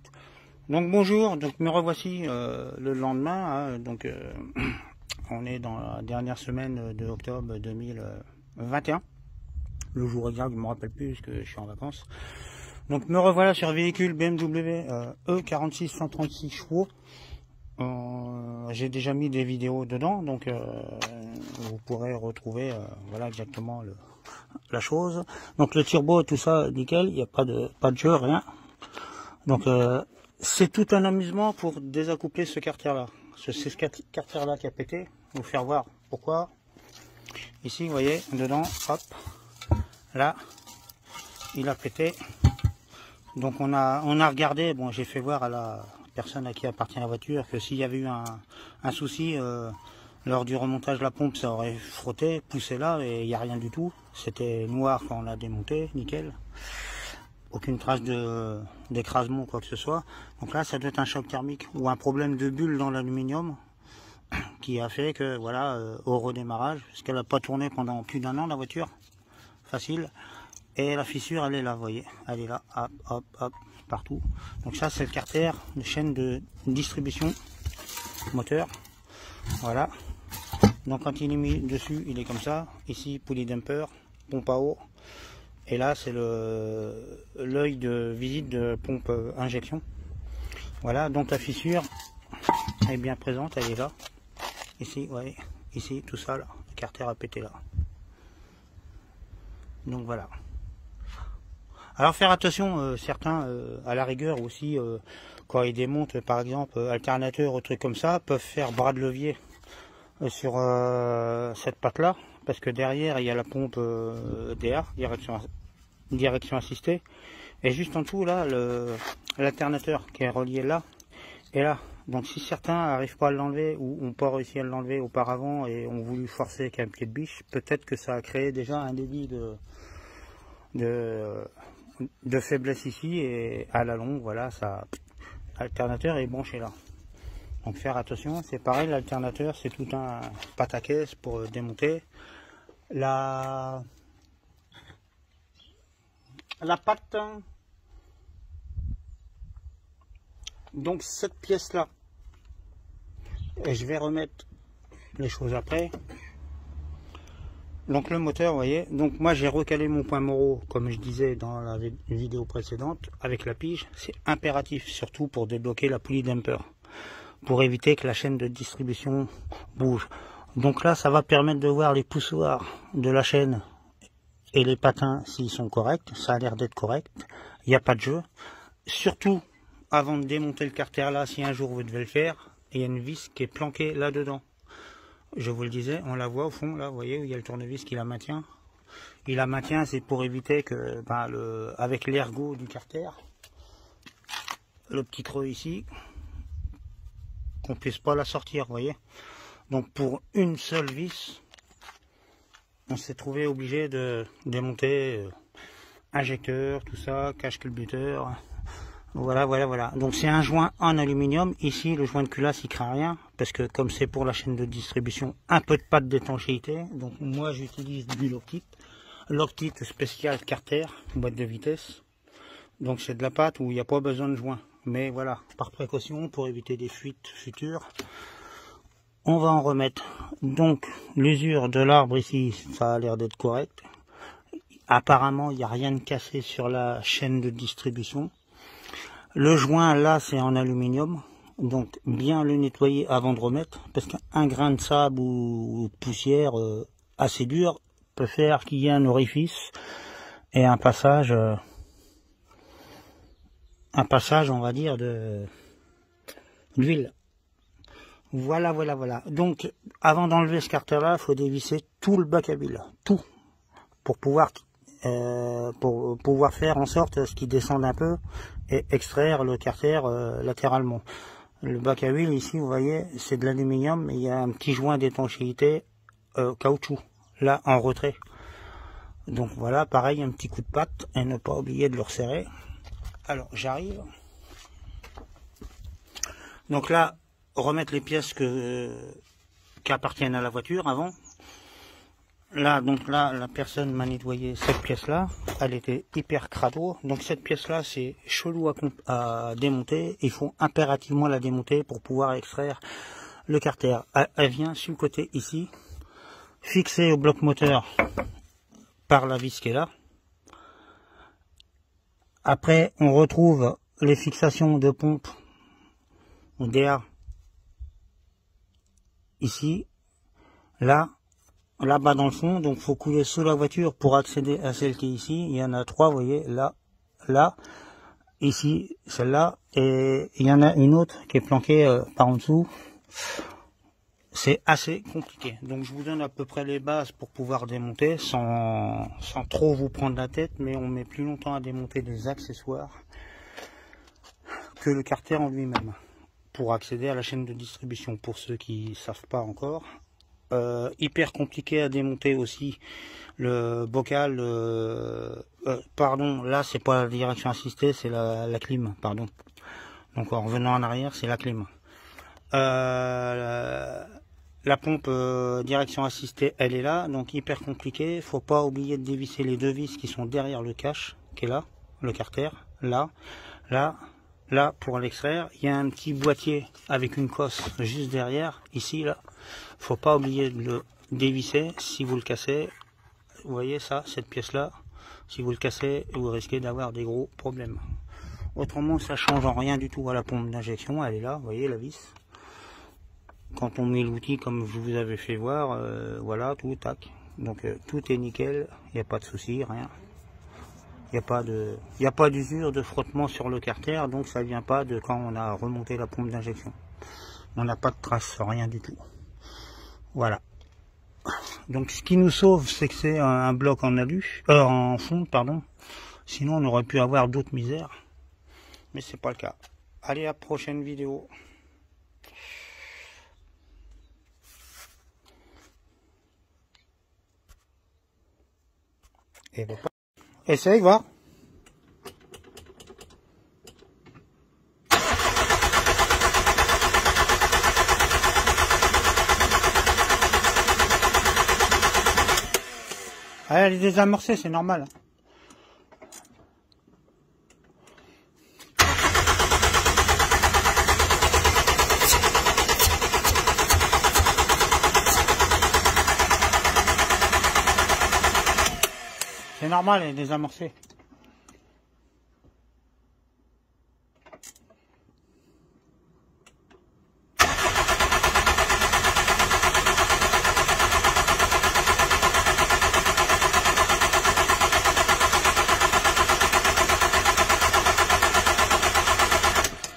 podcast. Donc bonjour, donc me revoici le lendemain, on est dans la dernière semaine de octobre 2021. Le jour exact, je ne me rappelle plus parce que je suis en vacances. Donc me revoilà sur véhicule BMW E46 136 chevaux. J'ai déjà mis des vidéos dedans, donc vous pourrez retrouver voilà exactement la chose. Donc le turbo, tout ça, nickel, il n'y a pas de jeu, rien. Donc c'est tout un amusement pour désaccoupler ce carter-là. C'est ce carter-là qui a pété. Je vais vous faire voir pourquoi. Ici, vous voyez, dedans, hop, là, il a pété. Donc on a regardé, bon, j'ai fait voir à la personne à qui appartient la voiture que s'il y avait eu un souci lors du remontage de la pompe, ça aurait frotté, poussé là, et il n'y a rien du tout. C'était noir quand on l'a démonté, nickel. Aucune trace d'écrasement ou quoi que ce soit. Donc là, ça doit être un choc thermique ou un problème de bulle dans l'aluminium qui a fait que, voilà, au redémarrage, parce qu'elle n'a pas tourné pendant plus d'1 an la voiture, facile, et la fissure, elle est là, vous voyez, elle est là, hop, hop, hop, partout. Donc ça, c'est le carter de chaîne de distribution moteur, voilà. Donc quand il est mis dessus, il est comme ça. Ici, poulie dumper, pompe à eau. Et là, c'est l'œil de visite de pompe injection. Voilà, donc la fissure est bien présente, elle est là. Ici, vous voyez, ici, tout ça, là, le carter a pété là. Donc voilà. Alors faire attention, certains, à la rigueur aussi, quand ils démontent, par exemple, alternateur ou trucs comme ça, peuvent faire bras de levier sur cette patte-là. Parce que derrière, il y a la pompe DA, direction assistée. Et juste en dessous, là, l'alternateur qui est relié là et là. Donc si certains n'arrivent pas à l'enlever ou n'ont pas réussi à l'enlever auparavant et ont voulu forcer avec un pied de biche, peut-être que ça a créé déjà un débit de faiblesse ici, et à la longue, voilà, ça, l'alternateur est branché là. Donc faire attention, c'est pareil, l'alternateur, c'est tout un pataquès pour démonter. La patte, donc cette pièce là, et je vais remettre les choses après. Donc le moteur, vous voyez, donc moi j'ai recalé mon point Moreau, comme je disais dans la vidéo précédente, avec la pige. C'est impératif, surtout pour débloquer la poulie dumper, pour éviter que la chaîne de distribution bouge. Donc là, ça va permettre de voir les poussoirs de la chaîne et les patins s'ils sont corrects. Ça a l'air d'être correct, il n'y a pas de jeu. Surtout, avant de démonter le carter là, si un jour vous devez le faire, il y a une vis qui est planquée là-dedans. Je vous le disais, on la voit au fond, là, vous voyez, où il y a le tournevis qui la maintient. Il la maintient, c'est pour éviter que, avec l'ergot du carter, le petit creux ici, qu'on puisse pas la sortir, vous voyez. Donc pour une seule vis, on s'est trouvé obligé de démonter injecteur, tout ça, cache culbuteur. Voilà. Donc c'est un joint en aluminium. Ici, le joint de culasse, il craint rien, parce que comme c'est pour la chaîne de distribution, un peu de pâte d'étanchéité. Donc moi, j'utilise du Loctite. Loctite spécial carter, boîte de vitesse. Donc c'est de la pâte où il n'y a pas besoin de joint. Mais voilà, par précaution, pour éviter des fuites futures, on va en remettre. Donc l'usure de l'arbre ici, ça a l'air d'être correct. Apparemment, il n'y a rien de cassé sur la chaîne de distribution. Le joint là, c'est en aluminium, donc bien le nettoyer avant de remettre, parce qu'un grain de sable ou de poussière assez dur peut faire qu'il y ait un orifice et un passage, on va dire, d'huile. Voilà. Donc avant d'enlever ce carter là, il faut dévisser tout le bac à huile, tout, pour pouvoir faire en sorte ce qui descende un peu et extraire le carter latéralement. Le bac à huile ici, vous voyez, c'est de l'aluminium, mais il y a un petit joint d'étanchéité caoutchouc là en retrait. Donc voilà, pareil, un petit coup de patte et ne pas oublier de le resserrer. Alors j'arrive. Donc là, remettre les pièces qui appartiennent à la voiture avant. Là, donc là, la personne m'a nettoyé cette pièce-là. Elle était hyper crado. Donc cette pièce-là, c'est chelou à démonter. Il faut impérativement la démonter pour pouvoir extraire le carter. Elle vient sur le côté ici, fixée au bloc moteur par la vis qui est là. Après, on retrouve les fixations de pompe ou d'air ici, là. Là-bas dans le fond, donc faut couler sous la voiture pour accéder à celle qui est ici. Il y en a trois, vous voyez, là, là, ici, celle-là, et il y en a une autre qui est planquée par en dessous. C'est assez compliqué. Donc je vous donne à peu près les bases pour pouvoir démonter sans trop vous prendre la tête, mais on met plus longtemps à démonter des accessoires que le carter en lui-même pour accéder à la chaîne de distribution, pour ceux qui ne savent pas encore. Hyper compliqué à démonter aussi le bocal, pardon, là c'est pas la direction assistée, c'est la clim, pardon. Donc en revenant en arrière, c'est la clim. La pompe direction assistée, elle est là, donc hyper compliqué. Faut pas oublier de dévisser les deux vis qui sont derrière le cache, qui est là, le carter, là, là, là pour l'extraire. Il y a un petit boîtier avec une cosse juste derrière, ici, là. Faut pas oublier de le dévisser. Si vous le cassez, vous voyez ça, cette pièce là, si vous le cassez, vous risquez d'avoir des gros problèmes. Autrement, ça change en rien du tout à la pompe d'injection. Elle est là, vous voyez la vis. Quand on met l'outil comme je vous avais fait voir, voilà, tout, tac. Donc tout est nickel, il n'y a pas de souci, rien. Il n'y a pas d'usure de frottement sur le carter, donc ça vient pas de quand on a remonté la pompe d'injection. On n'a pas de trace, rien du tout. Voilà. Donc ce qui nous sauve, c'est que c'est un bloc en alu, en fonte, pardon. Sinon on aurait pu avoir d'autres misères. Mais c'est pas le cas. Allez, à la prochaine vidéo. Et bon. Essaye, voir. Ah, elle est désamorcée, c'est normal. C'est normal, elle est désamorcée.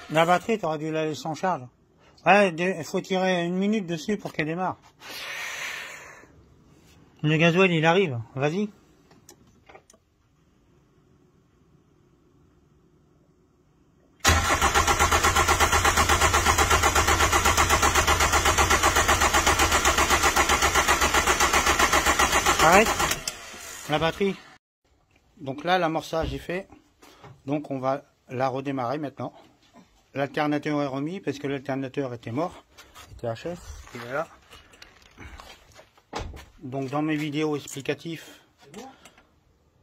La batterie, tu aurais dû la laisser en charge. Ouais, il faut tirer 1 minute dessus pour qu'elle démarre. Le gasoil, il arrive. Vas-y. Arrête. La batterie. Donc là, l'amorçage est fait. Donc on va la redémarrer maintenant. L'alternateur est remis parce que l'alternateur était mort, était HS, il est là. Donc dans mes vidéos explicatives,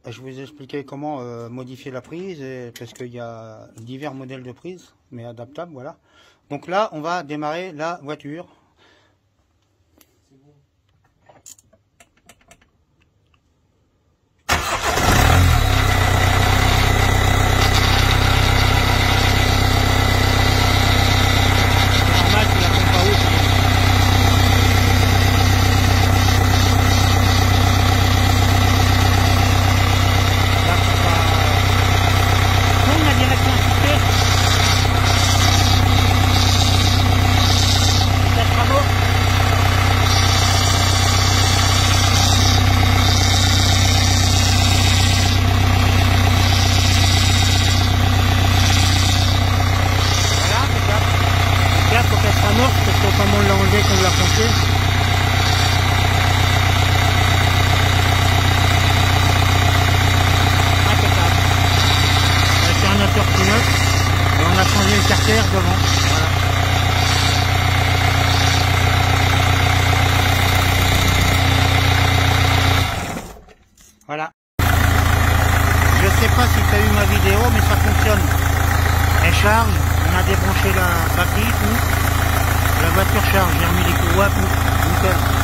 je vous ai expliqué comment modifier la prise, parce qu'il y a divers modèles de prise, mais adaptables, voilà. Donc là, on va démarrer la voiture. Comme on l'a enlevé, qu'on l'a planché. Impeccable. Alternateur tout neuf. Et on a changé le carter devant. Voilà. Voilà. Je sais pas si tu as eu ma vidéo, mais ça fonctionne. Elle charge, on a débranché la batterie, tout. La voiture charge, j'ai remis les courroies, tout. Nickel.